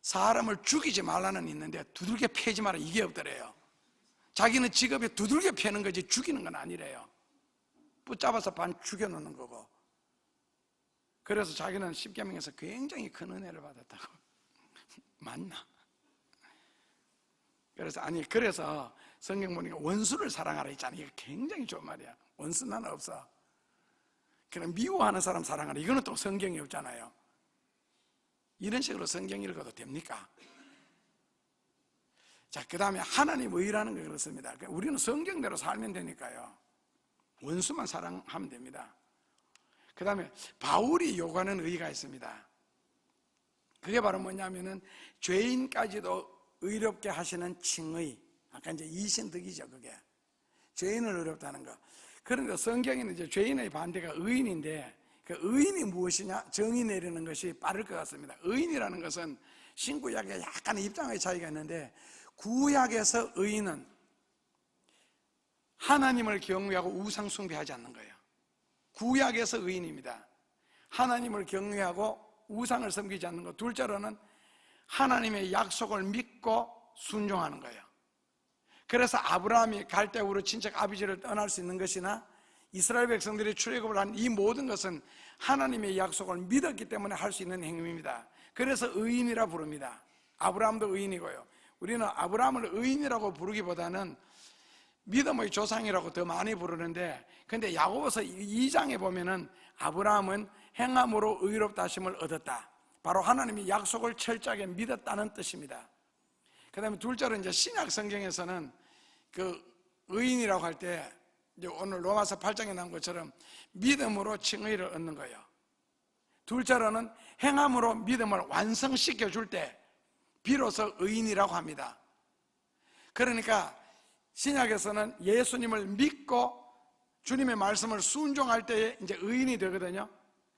사람을 죽이지 말라는 있는데 두들겨 패지 마라, 이게 없더래요. 자기는 직업에 두들겨 패는 거지 죽이는 건 아니래요. 붙잡아서 반 죽여놓는 거고. 그래서 자기는 십계명에서 굉장히 큰 은혜를 받았다고. 맞나? 그래서 성경 보니까 원수를 사랑하라 있잖아요. 이게 굉장히 좋은 말이야. 원수 나는 없어. 그냥 미워하는 사람 사랑하라, 이거는 또 성경이 없잖아요. 이런 식으로 성경 읽어도 됩니까? 자, 그 다음에 하나님 의라는 게 그렇습니다. 우리는 성경대로 살면 되니까요. 원수만 사랑하면 됩니다. 그 다음에 바울이 요구하는 의가 있습니다. 그게 바로 뭐냐면은 죄인까지도 의롭게 하시는 칭의. 아까 이제 이신득이죠, 그게. 죄인을 의롭다는 거. 그런데 성경에는 이제 죄인의 반대가 의인인데, 그 의인이 무엇이냐? 정의 내리는 것이 빠를 것 같습니다. 의인이라는 것은 신구약에 약간의 입장의 차이가 있는데, 구약에서 의인은 하나님을 경외하고 우상 숭배하지 않는 거예요. 구약에서 의인입니다. 하나님을 경외하고 우상을 섬기지 않는 것. 둘째로는 하나님의 약속을 믿고 순종하는 거예요. 그래서 아브라함이 갈대우르 친척 아비지를 떠날 수 있는 것이나 이스라엘 백성들이 출애굽을 한 이 모든 것은 하나님의 약속을 믿었기 때문에 할 수 있는 행위입니다. 그래서 의인이라 부릅니다. 아브라함도 의인이고요. 우리는 아브라함을 의인이라고 부르기보다는 믿음의 조상이라고 더 많이 부르는데, 근데 야고보서 2장에 보면은 아브라함은 행함으로 의롭다 하심을 얻었다, 바로 하나님이 약속을 철저하게 믿었다는 뜻입니다. 그 다음에 둘째로 이제 신약 성경에서는 그 의인이라고 할 때 이제 오늘 로마서 8장에 나온 것처럼 믿음으로 칭의를 얻는 거예요. 둘째로는 행함으로 믿음을 완성시켜 줄 때 비로소 의인이라고 합니다. 그러니까 신약에서는 예수님을 믿고 주님의 말씀을 순종할 때에 이제 의인이 되거든요.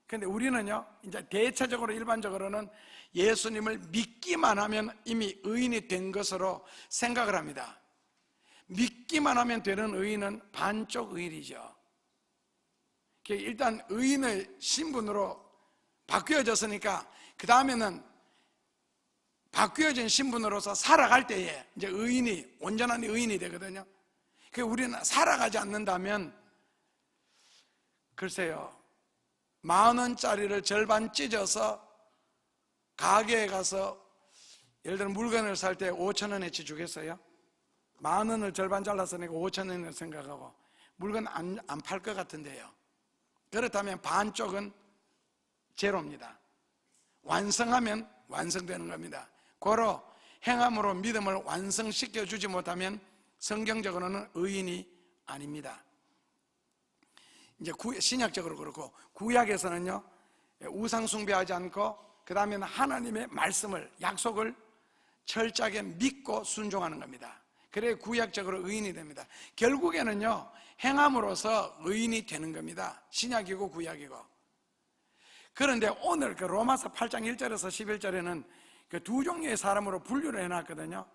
근데 우리는요, 이제 대체적으로 일반적으로는 예수님을 믿기만 하면 이미 의인이 된 것으로 생각을 합니다. 믿기만 하면 되는 의인은 반쪽 의인이죠. 일단 의인의 신분으로 바뀌어졌으니까 그 다음에는 바뀌어진 신분으로서 살아갈 때에 이제 의인이, 온전한 의인이 되거든요. 우리는 살아가지 않는다면, 글쎄요, 10,000원짜리를 절반 찢어서 가게에 가서 예를 들어 물건을 살 때 5,000원어치 주겠어요? 10,000원을 절반 잘라서 내가 5,000원을 생각하고 물건 안 팔 것 같은데요. 그렇다면 반쪽은 제로입니다. 완성하면 완성되는 겁니다. 고로 행함으로 믿음을 완성시켜 주지 못하면 성경적으로는 의인이 아닙니다. 이제 신약적으로 그렇고, 구약에서는요, 우상 숭배하지 않고 그 다음에는 하나님의 말씀을, 약속을 철저하게 믿고 순종하는 겁니다. 그래야 구약적으로 의인이 됩니다. 결국에는요, 행함으로써 의인이 되는 겁니다. 신약이고 구약이고. 그런데 오늘 그 로마서 8장 1절에서 11절에는 그 두 종류의 사람으로 분류를 해놨거든요.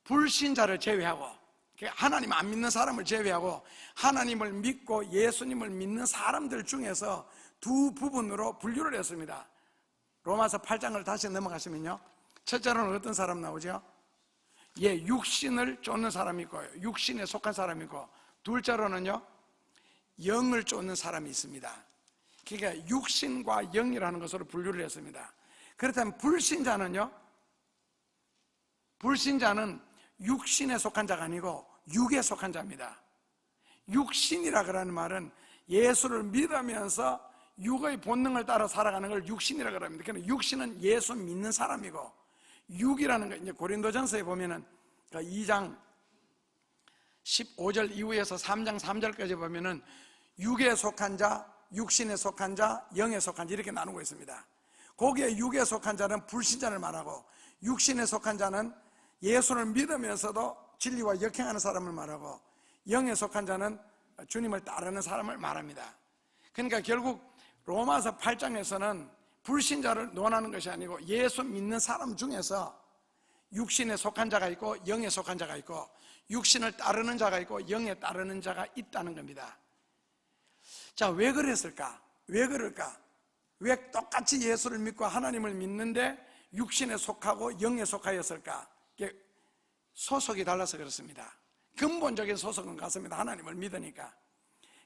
불신자를 제외하고, 하나님 안 믿는 사람을 제외하고 하나님을 믿고 예수님을 믿는 사람들 중에서 두 부분으로 분류를 했습니다. 로마서 8장을 다시 넘어가시면요, 첫째로는 어떤 사람 나오죠? 육신을 쫓는 사람이 있고, 육신에 속한 사람이 있고, 둘째로는요, 영을 쫓는 사람이 있습니다. 그러니까 육신과 영이라는 것으로 분류를 했습니다. 그렇다면 불신자는 육신에 속한 자가 아니고 육에 속한 자입니다. 육신이라 그러는 말은 예수를 믿으면서 육의 본능을 따라 살아가는 걸 육신이라 그럽니다. 그러니까 육신은 예수 믿는 사람이고, 육이라는 거 이제 고린도전서에 보면은 2장 15절 이후에서 3장 3절까지 보면은 육에 속한 자, 육신에 속한 자, 영에 속한 자 이렇게 나누고 있습니다. 거기에 육에 속한 자는 불신자를 말하고, 육신에 속한 자는 예수를 믿으면서도 진리와 역행하는 사람을 말하고, 영에 속한 자는 주님을 따르는 사람을 말합니다. 그러니까 결국 로마서 8장에서는 불신자를 논하는 것이 아니고 예수 믿는 사람 중에서 육신에 속한 자가 있고 영에 속한 자가 있고, 육신을 따르는 자가 있고 영에 따르는 자가 있다는 겁니다. 자, 왜 그랬을까? 왜 그럴까? 왜 똑같이 예수를 믿고 하나님을 믿는데 육신에 속하고 영에 속하였을까? 소속이 달라서 그렇습니다. 근본적인 소속은 같습니다. 하나님을 믿으니까.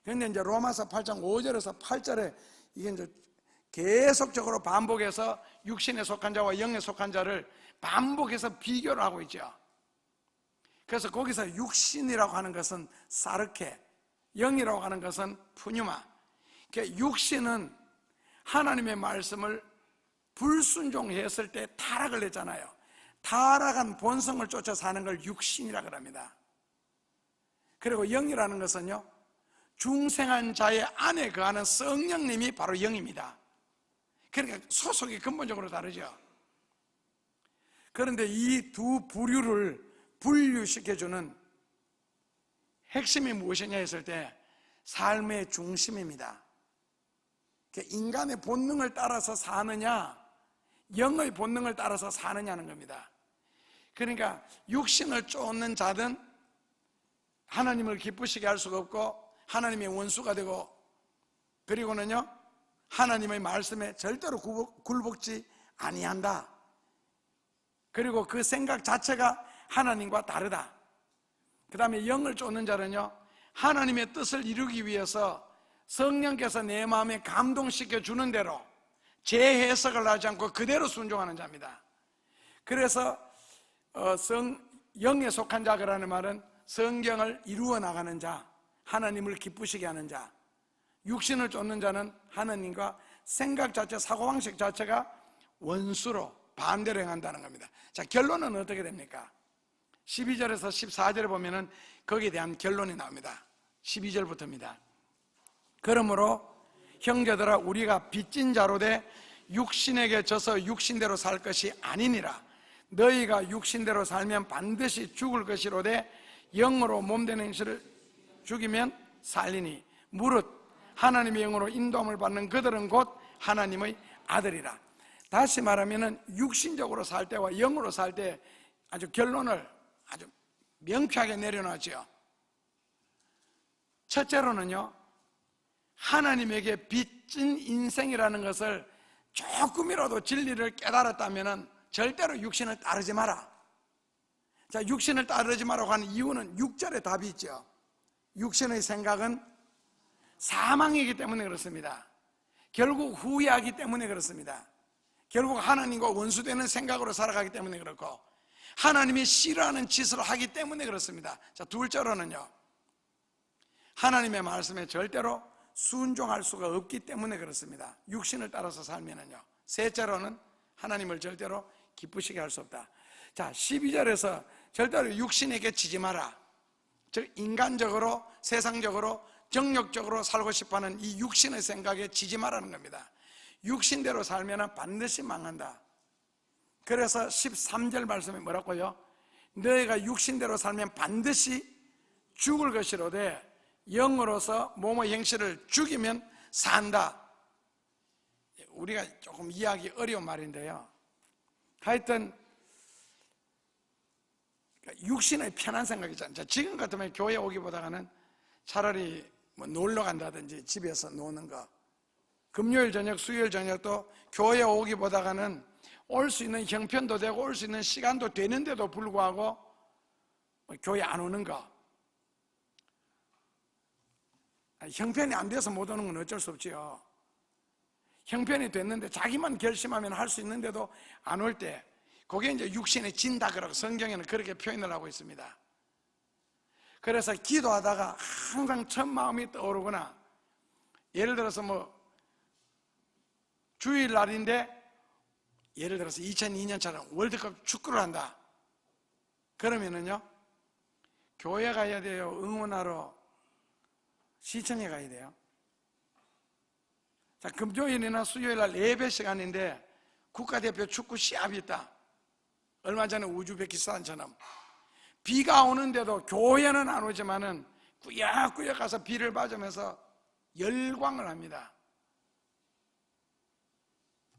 그런데 이제 로마서 8장 5절에서 8절에 이게 이제 계속적으로 반복해서 육신에 속한 자와 영에 속한 자를 반복해서 비교를 하고 있죠. 그래서 거기서 육신이라고 하는 것은 사르케, 영이라고 하는 것은 푸뉴마. 그러니까 육신은 하나님의 말씀을 불순종했을 때 타락을 했잖아요. 타락한 본성을 쫓아 사는 걸 육신이라고 합니다. 그리고 영이라는 것은요, 중생한 자의 안에 거하는 성령님이 바로 영입니다. 그러니까 소속이 근본적으로 다르죠. 그런데 이 두 부류를 분류시켜주는 핵심이 무엇이냐 했을 때 삶의 중심입니다. 인간의 본능을 따라서 사느냐, 영의 본능을 따라서 사느냐는 겁니다. 그러니까 육신을 쫓는 자든 하나님을 기쁘시게 할 수가 없고 하나님의 원수가 되고, 그리고는요, 하나님의 말씀에 절대로 굴복지 아니한다. 그리고 그 생각 자체가 하나님과 다르다. 그 다음에 영을 쫓는 자는요, 하나님의 뜻을 이루기 위해서 성령께서 내 마음에 감동시켜 주는 대로 재해석을 하지 않고 그대로 순종하는 자입니다. 그래서 영에 속한 자라는 말은 성경을 이루어 나가는 자, 하나님을 기쁘시게 하는 자. 육신을 쫓는 자는 하나님과 생각 자체, 사고방식 자체가 원수로 반대로 행한다는 겁니다. 자, 결론은 어떻게 됩니까? 12절에서 14절에 보면은 거기에 대한 결론이 나옵니다. 12절부터입니다. 그러므로 형제들아, 우리가 빚진 자로 돼 육신에게 져서 육신대로 살 것이 아니니라. 너희가 육신대로 살면 반드시 죽을 것이로되 영으로 몸된 행실을 죽이면 살리니 무릇 하나님의 영으로 인도함을 받는 그들은 곧 하나님의 아들이라. 다시 말하면 육신적으로 살 때와 영으로 살 때 아주 결론을 아주 명쾌하게 내려놨죠. 첫째로는요, 하나님에게 빚진 인생이라는 것을 조금이라도 진리를 깨달았다면 절대로 육신을 따르지 마라. 자, 육신을 따르지 마라고 하는 이유는 6절에 답이 있죠. 육신의 생각은 사망이기 때문에 그렇습니다. 결국 후회하기 때문에 그렇습니다. 결국 하나님과 원수되는 생각으로 살아가기 때문에 그렇고, 하나님이 싫어하는 짓을 하기 때문에 그렇습니다. 자, 둘째로는요, 하나님의 말씀에 절대로 순종할 수가 없기 때문에 그렇습니다. 육신을 따라서 살면은요. 셋째로는 하나님을 절대로 기쁘시게 할 수 없다. 자, 12절에서 절대로 육신에게 지지 마라. 즉 인간적으로, 세상적으로, 정력적으로 살고 싶어하는 이 육신의 생각에 지지 마라는 겁니다. 육신대로 살면 반드시 망한다. 그래서 13절 말씀이 뭐라고요? 너희가 육신대로 살면 반드시 죽을 것이로되 영으로서 몸의 행실을 죽이면 산다. 우리가 조금 이해하기 어려운 말인데요, 하여튼 육신의 편한 생각이잖아요. 지금 같으면 교회 오기보다는 차라리 뭐 놀러 간다든지 집에서 노는 거, 금요일 저녁, 수요일 저녁도 교회 오기보다는 올 수 있는 형편도 되고 올 수 있는 시간도 되는데도 불구하고 교회 안 오는 거, 형편이 안 돼서 못 오는 건 어쩔 수 없지요. 형편이 됐는데 자기만 결심하면 할 수 있는데도 안 올 때, 그게 이제 육신에 진다 그러고 성경에는 그렇게 표현을 하고 있습니다. 그래서 기도하다가 항상 첫 마음이 떠오르거나, 예를 들어서 뭐 주일날인데 예를 들어서 2002년처럼 월드컵 축구를 한다 그러면은요, 교회 가야 돼요, 응원하러 시청에 가야 돼요? 자, 금요일이나 수요일날 예배 시간인데 국가대표 축구 시합이 있다. 얼마 전에 우즈베키스탄처럼 비가 오는데도 교회는 안 오지만은 꾸역꾸역 가서 비를 맞으면서 열광을 합니다.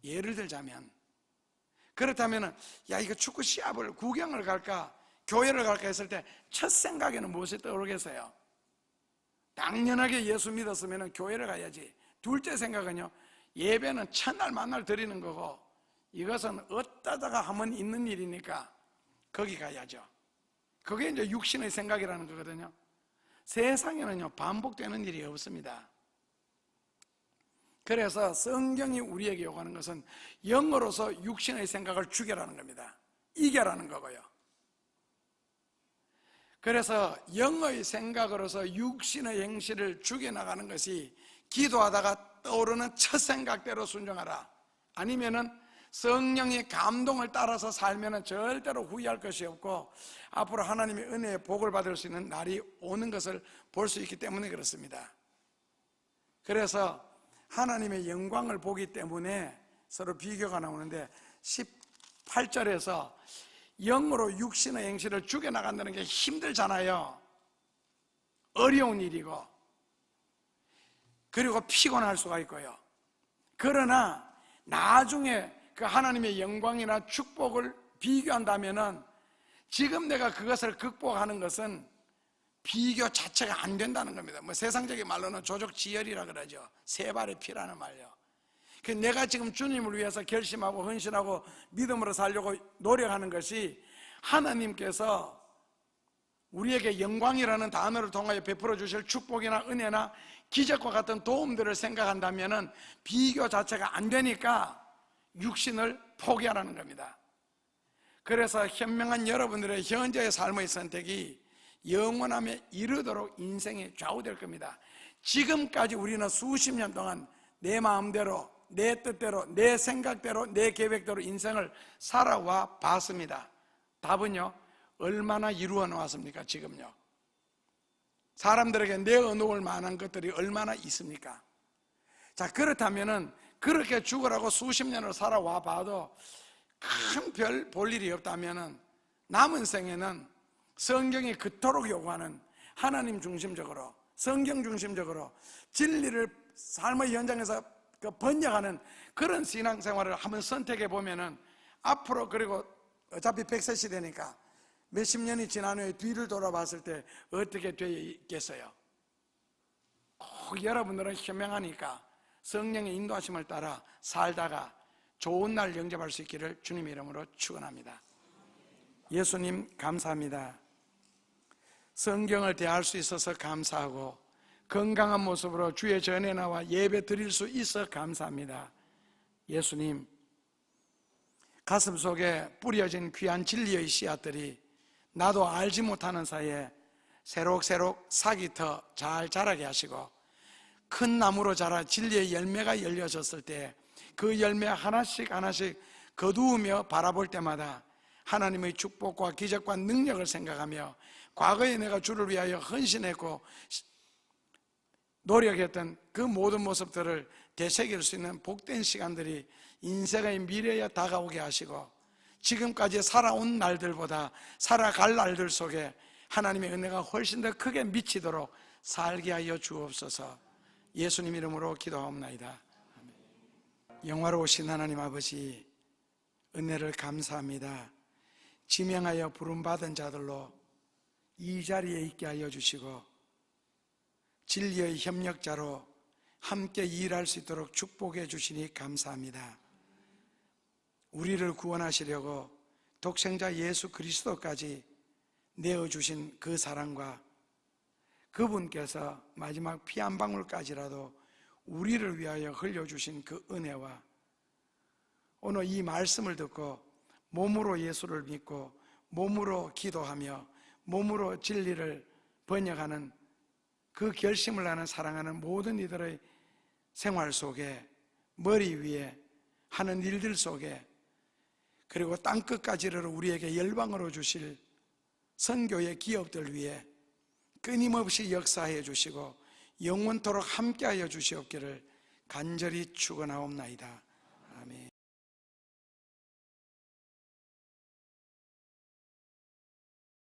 예를 들자면, 그렇다면은 야, 이거 축구 시합을 구경을 갈까 교회를 갈까 했을 때 첫 생각에는 무엇이 떠오르겠어요? 당연하게 예수 믿었으면 교회를 가야지. 둘째 생각은요, 예배는 첫날 만날 드리는 거고 이것은 어디다가 하면 있는 일이니까 거기 가야죠. 그게 이제 육신의 생각이라는 거거든요. 세상에는요, 반복되는 일이 없습니다. 그래서 성경이 우리에게 요구하는 것은 영으로서 육신의 생각을 죽여라는 겁니다. 이겨라는 거고요. 그래서 영의 생각으로서 육신의 행실을 죽여나가는 것이 기도하다가 떠오르는 첫 생각대로 순종하라. 아니면은 성령의 감동을 따라서 살면은 절대로 후회할 것이 없고 앞으로 하나님의 은혜의 복을 받을 수 있는 날이 오는 것을 볼 수 있기 때문에 그렇습니다. 그래서 하나님의 영광을 보기 때문에 서로 비교가 나오는데 18절에서 영으로 육신의 행실을 죽여나간다는 게 힘들잖아요. 어려운 일이고 그리고 피곤할 수가 있고요. 그러나 나중에 그 하나님의 영광이나 축복을 비교한다면은 지금 내가 그것을 극복하는 것은 비교 자체가 안 된다는 겁니다. 뭐 세상적인 말로는 조족지혈이라 그러죠. 세 발의 피라는 말이요. 내가 지금 주님을 위해서 결심하고 헌신하고 믿음으로 살려고 노력하는 것이 하나님께서 우리에게 영광이라는 단어를 통하여 베풀어 주실 축복이나 은혜나 기적과 같은 도움들을 생각한다면 비교 자체가 안 되니까 육신을 포기하라는 겁니다. 그래서 현명한 여러분들의 현재의 삶의 선택이 영원함에 이르도록 인생이 좌우될 겁니다. 지금까지 우리는 수십 년 동안 내 마음대로, 내 뜻대로, 내 생각대로, 내 계획대로 인생을 살아와 봤습니다. 답은요, 얼마나 이루어 놓았습니까? 지금요. 사람들에게 내어놓을 만한 것들이 얼마나 있습니까? 자, 그렇다면은 그렇게 죽으라고 수십 년을 살아와 봐도 큰 별 볼 일이 없다면은 남은 생에는 성경이 그토록 요구하는 하나님 중심적으로, 성경 중심적으로 진리를 삶의 현장에서 번역하는 그런 신앙생활을 한번 선택해 보면은 앞으로, 그리고 어차피 100세 시대니까 몇십 년이 지난 후에 뒤를 돌아봤을 때 어떻게 되어 있겠어요? 꼭 여러분들은 현명하니까 성령의 인도하심을 따라 살다가 좋은 날 영접할 수 있기를 주님의 이름으로 축원합니다. 예수님 감사합니다. 성경을 대할 수 있어서 감사하고 건강한 모습으로 주의 전에 나와 예배 드릴 수 있어 감사합니다. 예수님, 가슴 속에 뿌려진 귀한 진리의 씨앗들이 나도 알지 못하는 사이에 새록새록 싹이 더 잘 자라게 하시고 큰 나무로 자라 진리의 열매가 열려졌을 때 그 열매 하나씩 하나씩 거두으며 바라볼 때마다 하나님의 축복과 기적과 능력을 생각하며 과거에 내가 주를 위하여 헌신했고 노력했던 그 모든 모습들을 되새길 수 있는 복된 시간들이 인생의 미래에 다가오게 하시고 지금까지 살아온 날들보다 살아갈 날들 속에 하나님의 은혜가 훨씬 더 크게 미치도록 살게 하여 주옵소서. 예수님 이름으로 기도하옵나이다. 아멘. 영화로우신 하나님 아버지, 은혜를 감사합니다. 지명하여 부름받은 자들로 이 자리에 있게 하여 주시고 진리의 협력자로 함께 일할 수 있도록 축복해 주시니 감사합니다. 우리를 구원하시려고 독생자 예수 그리스도까지 내어주신 그 사랑과 그분께서 마지막 피 한 방울까지라도 우리를 위하여 흘려주신 그 은혜와 오늘 이 말씀을 듣고 몸으로 예수를 믿고 몸으로 기도하며 몸으로 진리를 번역하는 그 결심을 하는 사랑하는 모든 이들의 생활 속에, 머리 위에 하는 일들 속에, 그리고 땅끝까지 이르러 우리에게 열방으로 주실 선교의 기업들 위에 끊임없이 역사해 주시고 영원토록 함께하여 주시옵기를 간절히 축원하옵나이다.